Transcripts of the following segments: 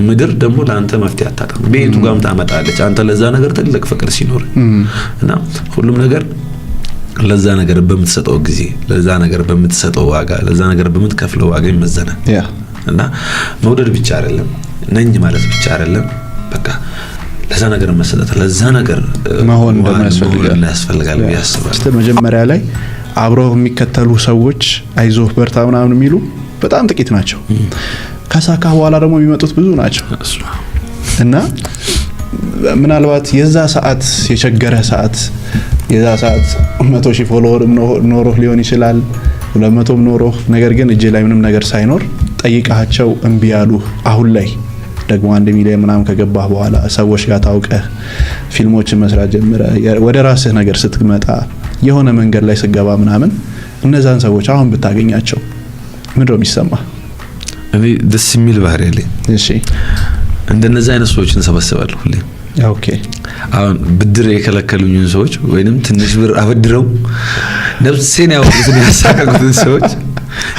ምድር ደግሞ ለአንተ መፍትሄ አታጣም ቤቱ ጋም ታመጣለች አንተ ለዛ ነገር ትልቅ ፍቅር ሲኖር እና ሁሉም ነገር ለዛ ነገር በምትሰጠው ጊዜ ለዛ ነገር በምትሰጠው ዋጋ ለዛ ነገር በምትከፍለው ዋጋ ይመዘናል እና መውደድ ብቻ አይደለም ነኝ ማለት ብቻ አይደለም በቃ ለዛ ነገር መሰጠት ለዛ ነገር መሆን ያስፈልጋል ያስባል መጀመሪያ ላይ አብረው የሚከተሉ ሰዎች አይዞህ በርታ ምናምን የሚሉ በጣም ጥቂት ናቸው ከሳካ በኋላ ደግሞ የሚመጡት ብዙ ናቸው እና ምናልባት የዛ ሰዓት የቸገረ ሰዓት የዛ ሰዓት 100,000 ፎሎወር ኖሮህ ሊሆን ይችላል 200 ኖሮህ ነገር ግን እጄ ላይ ምንም ነገር ሳይኖር ጠይቃቸው እንቢ ያሉ አሁን ላይ ደግሞ 1 ሚሊዮን ምናምን ከገባህ በኋላ ሰዎች ጋር ታውቀህ ፊልሞችን መስራት ጀምረ ወደ ራስህ ነገር ስትመጣ የሆነ መንገድ ላይ ስገባ ምናምን እነዛን ሰዎች አሁን ብታገኛቸው ምንድነው የሚሰማህ እኔ ደስ የሚል ባህሪ አለኝ እሺ እንደነዛ አይነት ሰዎችን ሰበስባለሁ ሁሌ ኦኬ አሁን ብድር የከለከሉኝን ሰዎች ወይንም ትንሽ ብር አበድረው ነፍሴን ያወጡትን ያሳቀቁትን ሰዎች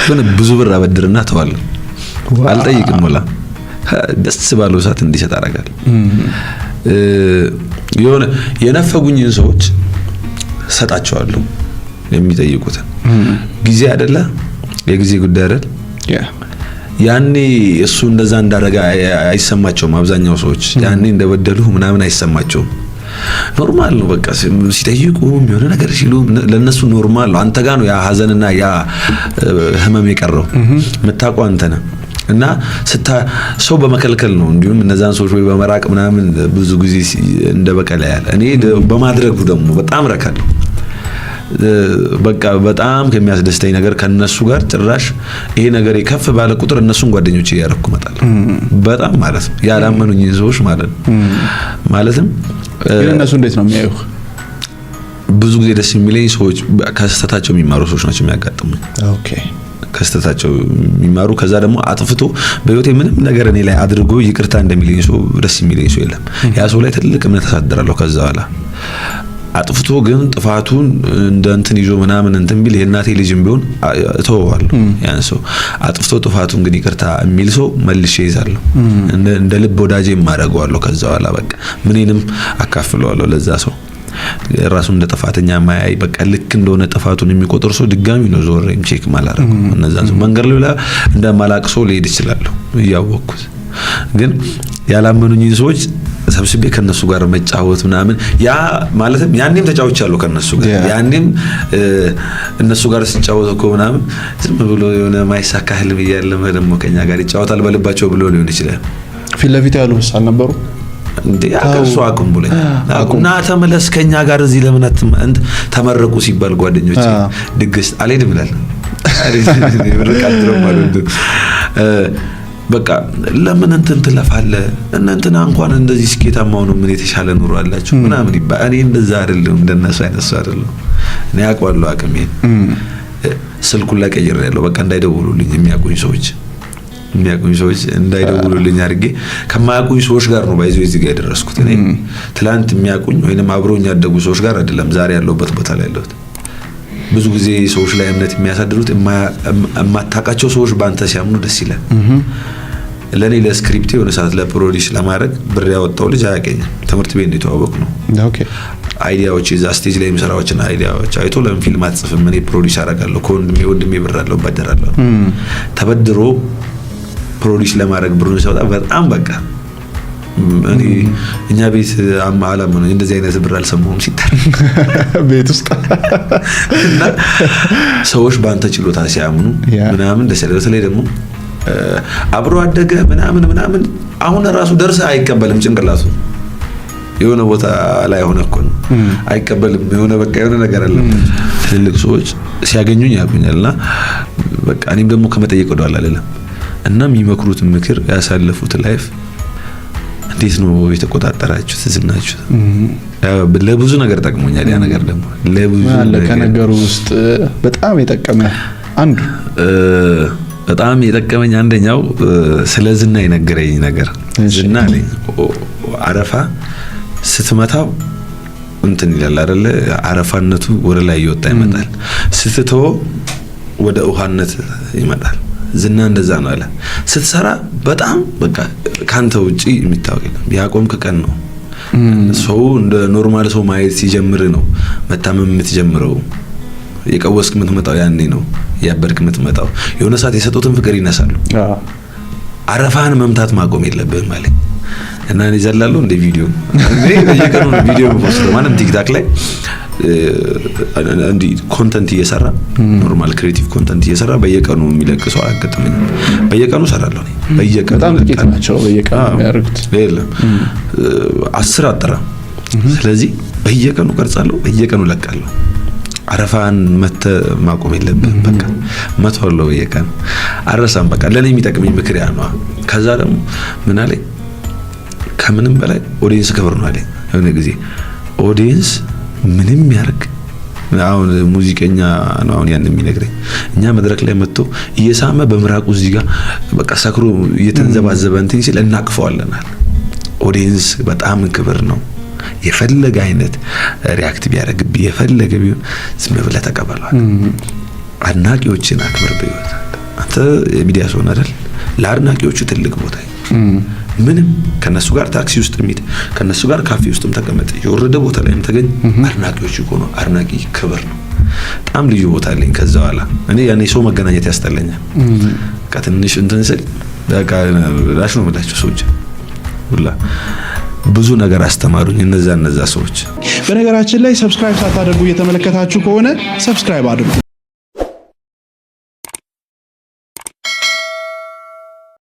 ግን ብዙ ብር አበድርና ተዋለሁ አልጠይቅም ወላ ደስ ባለው ሰዓት እንዲሰጥ አደርጋለሁ የሆነ የነፈጉኝን ሰዎች ሰጣቸዋለሁ የሚጠይቁትን ጊዜ አይደለ የጊዜ ጉዳይ አይደል ያኔ እሱ እንደዛ እንዳረጋ አይሰማቸውም አብዛኛው ሰዎች ያኔ እንደበደሉ ምናምን አይሰማቸውም ኖርማል ነው በቃ ሲጠይቁ የሆነ ነገር ሲሉ ለነሱ ኖርማል ነው አንተ ጋር ነው ያ ሀዘንና ያ ህመም የቀረው መታቋ አንተ ነህ እና ሰው በመከልከል ነው እንዲሁም እነዛን ሰዎች ወይ በመራቅ ምናምን ብዙ ጊዜ እንደበቀለ ያለ እኔ በማድረጉ ደግሞ በጣም ረካለሁ በቃ በጣም ከሚያስደስተኝ ነገር ከነሱ ጋር ጭራሽ ይሄ ነገር ይከፍ ባለ ቁጥር እነሱን ጓደኞቼ ያረኩ መጣል በጣም ማለት ነው ያላመኑኝ ሰዎች ማለትም እነሱ እንዴት ነው የሚያዩህ ብዙ ጊዜ ደስ የሚለኝ ሰዎች ከስተታቸው የሚማሩ ሰዎች ናቸው የሚያጋጥሙኝ ኦኬ ከስተታቸው የሚማሩ ከዛ ደግሞ አጥፍቶ በህይወቴ ምንም ነገር እኔ ላይ አድርጎ ይቅርታ እንደሚለኝ ሰው ደስ የሚለኝ ሰው የለም ያ ሰው ላይ ትልቅ እምነት አሳድራለሁ ከዛ በኋላ አጥፍቶ ግን ጥፋቱን እንደ እንትን ይዞ ምናምን እንትን ቢል የናቴ ልጅም ቢሆን ተወዋለሁ ያን ሰው አጥፍቶ ጥፋቱን ግን ይቅርታ የሚል ሰው መልሼ ይዛለሁ እንደ ልብ ወዳጄ ማረጋዋለሁ ከዛ በኋላ በቃ ምንንም አካፍለዋለሁ ለዛ ሰው ራሱ እንደ ጥፋተኛ ማያይ በቃ ልክ እንደሆነ ጥፋቱን የሚቆጥር ሰው ድጋሚ ነው ዞሬም ቼክ ማላረግ እነዛ ሰው መንገር ላይ እንደማላቅ ሰው ሊሄድ ይችላል ያወቅኩት ግን ያላመኑኝ ሰዎች ሰብስቤ ከነሱ ጋር መጫወት ምናምን ያ ማለትም ያኔም ተጫውቻለሁ ከነሱ ጋር ያኔም እነሱ ጋር ሲጫወት እኮ ምናምን ዝም ብሎ የሆነ ማይሳካ ህልም እያለመ ደግሞ ከኛ ጋር ይጫወታል በልባቸው ብሎ ሊሆን ይችላል ፊት ለፊት ያሉስ አልነበሩ እንዴ ያቀሱ አቁም ብለኝ አቁምና ተመለስ ከኛ ጋር እዚህ ለምን ተመረቁ ሲባል ጓደኞቼ ድግስ አልሄድም ይላል ብርቃት ነው ማለት በቃ ለምን እንትን ትለፋለህ እንትና እንኳን እንደዚህ ስኬታማው ነው ምን የተሻለ ኑሮ አላችሁ ምናምን ይባል እኔ እንደዛ አይደለም እንደነሱ አይነሱ አይደለም እኔ አውቃለሁ አቅሜን ስልኩን ላይ ቀይሬያለሁ በቃ እንዳይደውሉልኝ የሚያቁኝ ሰዎች እንዳይደውሉልኝ አድርጌ ከማያቁኝ ሰዎች ጋር ነው ባይዘው እዚህ ጋር ያደረስኩት እኔ ትላንት የሚያቁኝ ወይንም አብሮኝ ያደጉ ሰዎች ጋር አይደለም ዛሬ ያለውበት ቦታ ላይ ያለሁት ብዙ ጊዜ ሰዎች ላይ እምነት የሚያሳድሩት የማታውቃቸው ሰዎች ባንተ ሲያምኑ ደስ ይላል ለኔ ለስክሪፕት የሆነ ሰዓት ለፕሮዲስ ለማድረግ ብር ያወጣው ልጅ አያቀኝም ትምህርት ቤት ነው የተዋወቅ ነው ኦኬ አይዲያዎች እዛ ስቴጅ ላይ የሚሰራዎችን አይዲያዎች አይቶ ለምን ፊልም አትጽፍም እኔ ፕሮዲስ አደርጋለሁ ከወንድሜ ብር አለው ባደራለሁ ተበድሮ ፕሮዲስ ለማድረግ ብሩን ሲያወጣ በጣም በቃ እኛ ቤት አማላም ነው እንደዚህ አይነት ብር አልሰማሁም ሲታል ቤት ውስጥ እና ሰዎች ባንተ ችሎታ ሲያምኑ ምናምን ደስ ይላል ስለዚህ ደግሞ አብሮ አደገ ምናምን አሁን ራሱ ደርሰ አይቀበልም ጭንቅላቱ የሆነ ቦታ ላይ ሆነ እኮ አይቀበልም የሆነ በቃ የሆነ ነገር አለ ትልቅ ሰዎች ሲያገኙኝ ያቁኛልና በቃ እኔም ደግሞ ከመጠየቅ ወደኋላ አይደለም እና የሚመክሩት ምክር ያሳለፉት ላይፍ እንዴት ነው የተቆጣጣራችሁት ዝናችሁ ለብዙ ነገር ጠቅሞኛል ያ ነገር ደግሞ ለብዙ ከነገሩ ውስጥ በጣም የጠቀመ አንዱ በጣም የጠቀመኝ አንደኛው ስለ ዝና የነገረኝ ነገር ዝና ላይ አረፋ ስትመታው እንትን ይላል አይደለ አረፋነቱ ወደ ላይ ይወጣ ይመጣል ስትተው ወደ ውሃነት ይመጣል ዝና እንደዛ ነው አለ። ስትሰራ በጣም በቃ ካንተ ውጪ የሚታወቅ ያቆምክ ቀን ነው ሰው እንደ ኖርማል ሰው ማየት ሲጀምር ነው መታመም የምትጀምረው። የቀወስክ የምትመጣው ያኔ ነው። ያበርክ የምትመጣው የሆነ ሰዓት የሰጡትን ፍቅር ይነሳሉ። አረፋን መምታት ማቆም የለብህም ማለት እና እኔ ዘላለሁ እንደ ቪዲዮ በየቀኑ ቪዲዮ ፖስት ማለት ቲክታክ ላይ እንዲ ኮንተንት እየሰራ ኖርማል ክሬቲቭ ኮንተንት እየሰራ በየቀኑ የሚለቅሰው አያጋጥመኝ። በየቀኑ ሰራለሁ እኔ በየቀኑ በጣም ጥቂት ናቸው በየቀኑ የሚያደርጉት የለም 10 አጠራ። ስለዚህ በየቀኑ ቀርጻለሁ፣ በየቀኑ ለቃለሁ። አረፋን ማቆም የለብህም በቃ መተወለው በየቀኑ አረሳም በቃ ለኔ የሚጠቅመኝ ምክር ያ ነው። ከዛ ደግሞ ምን አለኝ ከምንም በላይ ኦዲየንስ ክብር ነው አለኝ። የሆነ ጊዜ ኦዲየንስ ምንም ያርግ አሁን ሙዚቀኛ ነው አሁን ያን የሚነግረኝ እኛ መድረክ ላይ መጥቶ እየሳመ በምራቁ እዚህ ጋር በቃ ሰክሮ እየተንዘባዘበ እንትን ሲል እናቅፈዋለናል። ኦዲየንስ በጣም ክብር ነው። የፈለገ አይነት ሪአክት ቢያደርግብህ የፈለገ ቢሆን ዝም ብለህ ተቀበለው። አድናቂዎችን አክብር በህይወት አንተ የሚዲያ ሰው አይደል? ለአድናቂዎቹ ትልቅ ቦታ ምንም ከነሱ ጋር ታክሲ ውስጥ ሚት ከነሱ ጋር ካፌ ውስጥም ተቀመጥ የወረደ ቦታ ላይም ተገኝ አድናቂዎች እኮ ነው። አድናቂ ክብር ነው። በጣም ልዩ ቦታ አለኝ። ከዛ በኋላ እኔ ያኔ ሰው መገናኘት ያስጠላኛል። ከትንሽ እንትን ስል በቃ ላሽ ነው የምላቸው ሰዎች ሁላ ብዙ ነገር አስተማሩኝ እነዛ ሰዎች። በነገራችን ላይ ሰብስክራይብ ሳታደርጉ እየተመለከታችሁ ከሆነ ሰብስክራይብ አድርጉ።